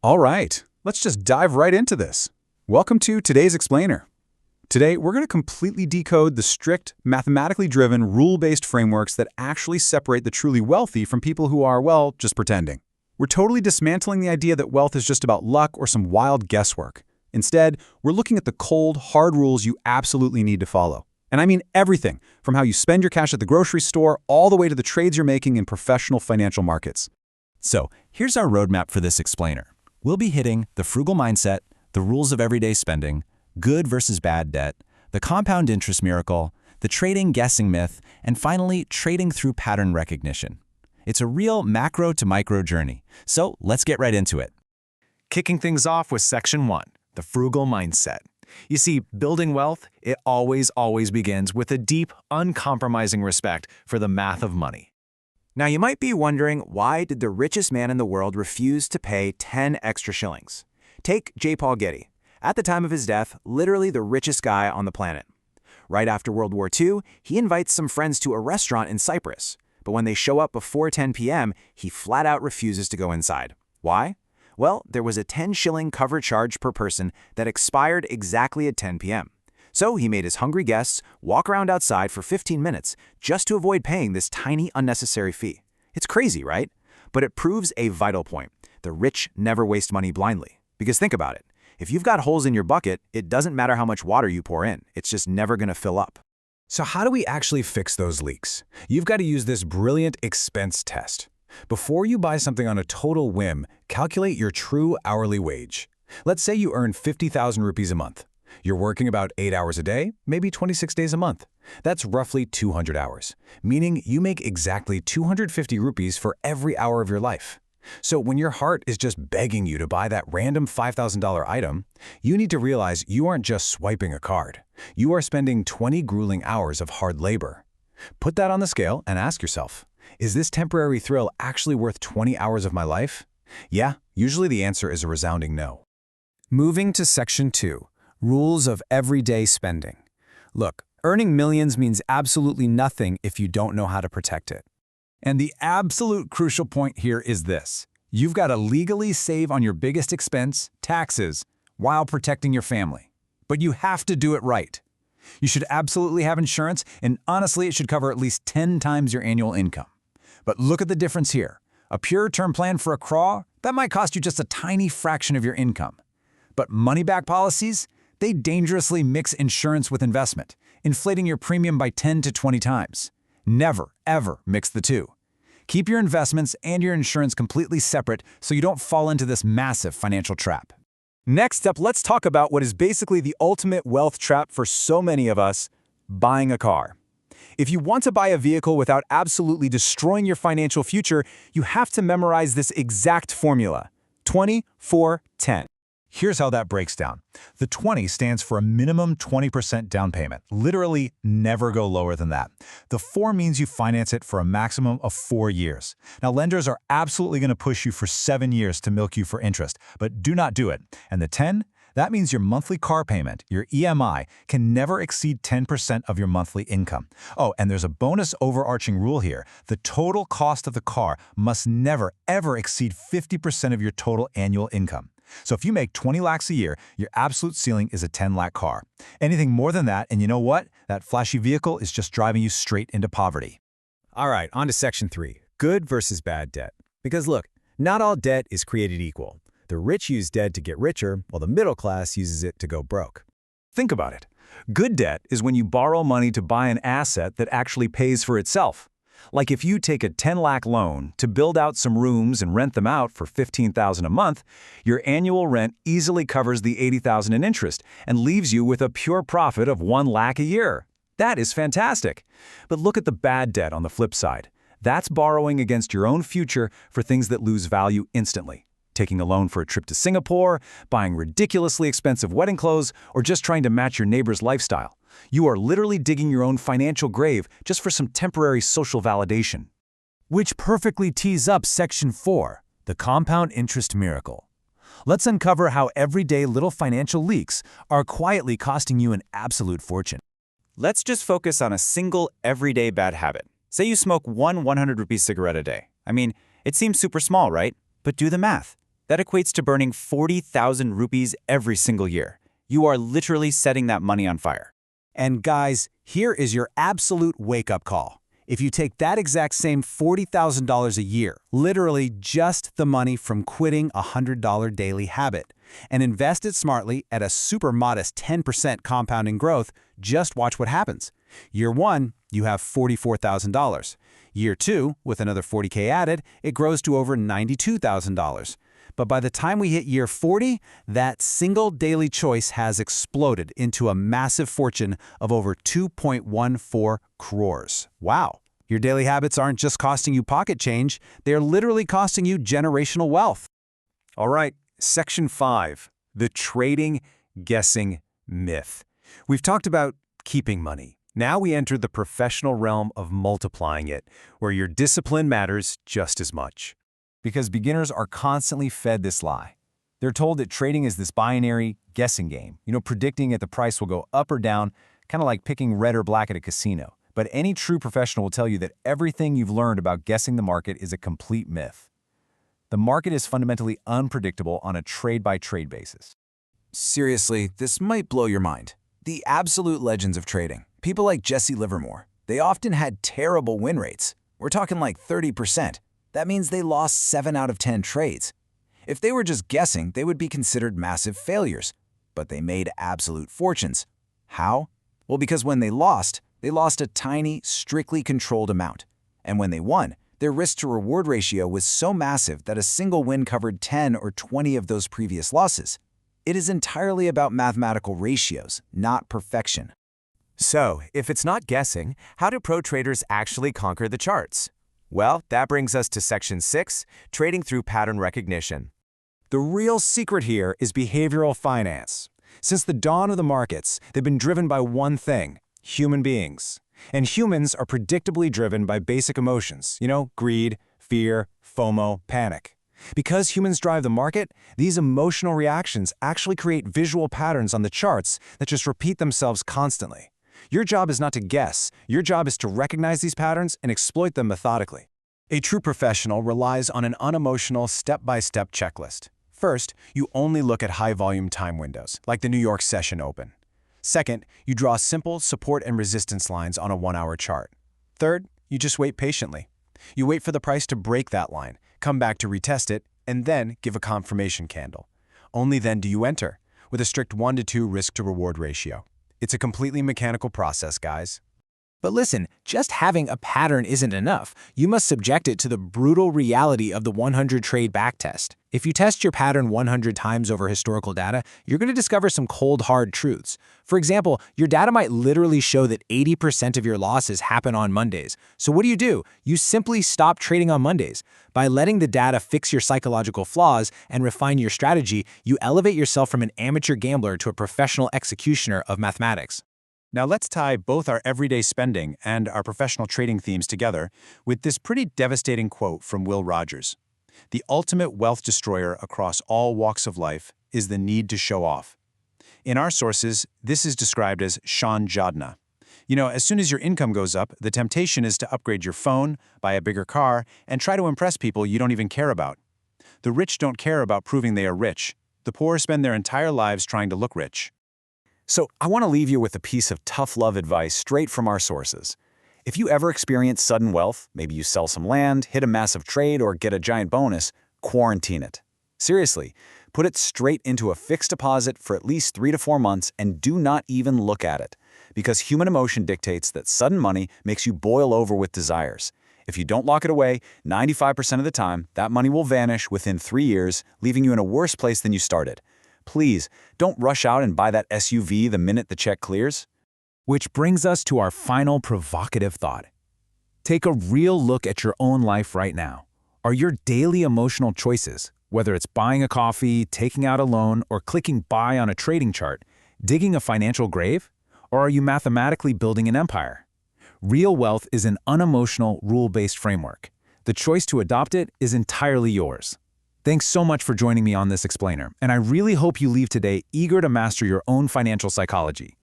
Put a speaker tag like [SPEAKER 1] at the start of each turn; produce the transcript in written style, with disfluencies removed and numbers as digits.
[SPEAKER 1] All right, let's just dive right into this. Welcome to today's explainer. Today, we're going to completely decode the strict, mathematically driven, rule-based frameworks that actually separate the truly wealthy from people who are, well, just pretending. We're totally dismantling the idea that wealth is just about luck or some wild guesswork. Instead, we're looking at the cold, hard rules you absolutely need to follow. And I mean everything, from how you spend your cash at the grocery store all the way to the trades you're making in professional financial markets.
[SPEAKER 2] So, here's our roadmap for this explainer. We'll be hitting the frugal mindset, the rules of everyday spending, good versus bad debt, the compound interest miracle, the trading guessing myth, and finally, trading through pattern recognition. It's a real macro to micro journey, so let's get right into it.
[SPEAKER 3] Kicking things off with Section 1, the frugal mindset. You see, building wealth, it always begins with a deep, uncompromising respect for the math of money.
[SPEAKER 4] Now you might be wondering, why did the richest man in the world refuse to pay 10 extra shillings? Take J. Paul Getty. At the time of his death, literally the richest guy on the planet. Right after World War II, he invites some friends to a restaurant in Cyprus. But when they show up before 10 p.m., he flat out refuses to go inside. Why? Well, there was a 10-shilling cover charge per person that expired exactly at 10 p.m. So he made his hungry guests walk around outside for 15 minutes just to avoid paying this tiny, unnecessary fee. It's crazy, right? But it proves a vital point. The rich never waste money blindly. Because think about it. If you've got holes in your bucket, it doesn't matter how much water you pour in. It's just never going to fill up.
[SPEAKER 1] So how do we actually fix those leaks? You've got to use this brilliant expense test. Before you buy something on a total whim, calculate your true hourly wage. Let's say you earn 50,000 rupees a month. You're working about 8 hours a day, maybe 26 days a month. That's roughly 200 hours, meaning you make exactly 250 rupees for every hour of your life. So when your heart is just begging you to buy that random $5,000 item, you need to realize you aren't just swiping a card. You are spending 20 grueling hours of hard labor. Put that on the scale and ask yourself, is this temporary thrill actually worth 20 hours of my life? Yeah, usually the answer is a resounding no.
[SPEAKER 5] Moving to Section 2, Rules of Everyday Spending. Look, earning millions means absolutely nothing if you don't know how to protect it.
[SPEAKER 1] And the absolute crucial point here is this. You've got to legally save on your biggest expense, taxes, while protecting your family. But you have to do it right. You should absolutely have insurance, and honestly, it should cover at least 10 times your annual income. But look at the difference here. A pure term plan for a craw, that might cost you just a tiny fraction of your income. But money-back policies, they dangerously mix insurance with investment, inflating your premium by 10 to 20 times. Never, ever mix the two. Keep your investments and your insurance completely separate so you don't fall into this massive financial trap.
[SPEAKER 4] Next up, let's talk about what is basically the ultimate wealth trap for so many of us, buying a car. If you want to buy a vehicle without absolutely destroying your financial future, you have to memorize this exact formula, 20-4-10.
[SPEAKER 1] Here's how that breaks down. The 20 stands for a minimum 20% down payment. Literally never go lower than that. The 4 means you finance it for a maximum of 4 years. Now, lenders are absolutely going to push you for 7 years to milk you for interest, but do not do it. And the 10? That means your monthly car payment, your EMI, can never exceed 10% of your monthly income. Oh, and there's a bonus overarching rule here. The total cost of the car must never, ever exceed 50% of your total annual income. So if you make 20 lakhs a year, your absolute ceiling is a 10 lakh car. Anything more than that, and you know what? That flashy vehicle is just driving you straight into poverty.
[SPEAKER 5] All right, on to Section 3, good versus bad debt. Because look, not all debt is created equal. The rich use debt to get richer, while the middle class uses it to go broke.
[SPEAKER 1] Think about it. Good debt is when you borrow money to buy an asset that actually pays for itself. Like if you take a 10 lakh loan to build out some rooms and rent them out for $15,000 a month, your annual rent easily covers the $80,000 in interest and leaves you with a pure profit of 1 lakh a year. That is fantastic. But look at the bad debt on the flip side. That's borrowing against your own future for things that lose value instantly. Taking a loan for a trip to Singapore, buying ridiculously expensive wedding clothes, or just trying to match your neighbor's lifestyle. You are literally digging your own financial grave just for some temporary social validation.
[SPEAKER 2] Which perfectly tees up Section 4, the compound interest miracle. Let's uncover how everyday little financial leaks are quietly costing you an absolute fortune.
[SPEAKER 4] Let's just focus on a single everyday bad habit. Say you smoke one 100 rupee cigarette a day. I mean, it seems super small, right? But do the math.
[SPEAKER 2] That equates to burning 40,000 rupees every single year. You are literally setting that money on fire.
[SPEAKER 5] And guys, here is your absolute wake-up call. If you take that exact same $40,000 a year, literally just the money from quitting a $100 daily habit, and invest it smartly at a super modest 10% compounding growth, just watch what happens. Year 1, you have $44,000. Year 2, with another $40K added, it grows to over $92,000. But by the time we hit year 40, that single daily choice has exploded into a massive fortune of over 2.14 crores. Wow. Your daily habits aren't just costing you pocket change, they're literally costing you generational wealth.
[SPEAKER 1] All right, Section 5, the trading guessing myth. We've talked about keeping money. Now we enter the professional realm of multiplying it, where your discipline matters just as much.
[SPEAKER 2] Because beginners are constantly fed this lie. They're told that trading is this binary guessing game, predicting if the price will go up or down, kind of like picking red or black at a casino. But any true professional will tell you that everything you've learned about guessing the market is a complete myth. The market is fundamentally unpredictable on a trade-by-trade basis.
[SPEAKER 4] Seriously, this might blow your mind. The absolute legends of trading, people like Jesse Livermore, they often had terrible win rates. We're talking like 30%. That means they lost 7 out of 10 trades. If they were just guessing, they would be considered massive failures. But they made absolute fortunes. How? Well, because when they lost a tiny, strictly controlled amount. And when they won, their risk-to-reward ratio was so massive that a single win covered 10 or 20 of those previous losses. It is entirely about mathematical ratios, not perfection.
[SPEAKER 5] So, if it's not guessing, how do pro traders actually conquer the charts? Well, that brings us to Section 6, trading through pattern recognition. The real secret here is behavioral finance. Since the dawn of the markets, they've been driven by one thing: human beings. And humans are predictably driven by basic emotions, greed, fear, FOMO, panic. Because humans drive the market, these emotional reactions actually create visual patterns on the charts that just repeat themselves constantly. Your job is not to guess. Your job is to recognize these patterns and exploit them methodically. A true professional relies on an unemotional step-by-step checklist. First, you only look at high-volume time windows, like the New York session open. Second, you draw simple support and resistance lines on a 1-hour chart. Third, you just wait patiently. You wait for the price to break that line, come back to retest it, and then give a confirmation candle. Only then do you enter, with a strict 1-to-2 risk-to-reward ratio. It's a completely mechanical process, guys. But listen, just having a pattern isn't enough. You must subject it to the brutal reality of the 100-trade backtest. If you test your pattern 100 times over historical data, you're going to discover some cold, hard truths. For example, your data might literally show that 80% of your losses happen on Mondays. So what do? You simply stop trading on Mondays. By letting the data fix your psychological flaws and refine your strategy, you elevate yourself from an amateur gambler to a professional executioner of mathematics.
[SPEAKER 2] Now let's tie both our everyday spending and our professional trading themes together with this pretty devastating quote from Will Rogers. The ultimate wealth destroyer across all walks of life is the need to show off. In our sources, this is described as Sean Jodna. As soon as your income goes up, the temptation is to upgrade your phone, buy a bigger car, and try to impress people you don't even care about. The rich don't care about proving they are rich. The poor spend their entire lives trying to look rich.
[SPEAKER 5] So I want to leave you with a piece of tough love advice straight from our sources. If you ever experience sudden wealth, maybe you sell some land, hit a massive trade, or get a giant bonus, quarantine it. Seriously, put it straight into a fixed deposit for at least 3 to 4 months and do not even look at it. Because human emotion dictates that sudden money makes you boil over with desires. If you don't lock it away, 95% of the time, that money will vanish within 3 years, leaving you in a worse place than you started. Please, don't rush out and buy that SUV the minute the check clears. Which brings us to our final provocative thought. Take a real look at your own life right now. Are your daily emotional choices, whether it's buying a coffee, taking out a loan, or clicking buy on a trading chart, digging a financial grave? Or are you mathematically building an empire? Real wealth is an unemotional, rule-based framework. The choice to adopt it is entirely yours. Thanks so much for joining me on this explainer, and I really hope you leave today eager to master your own financial psychology.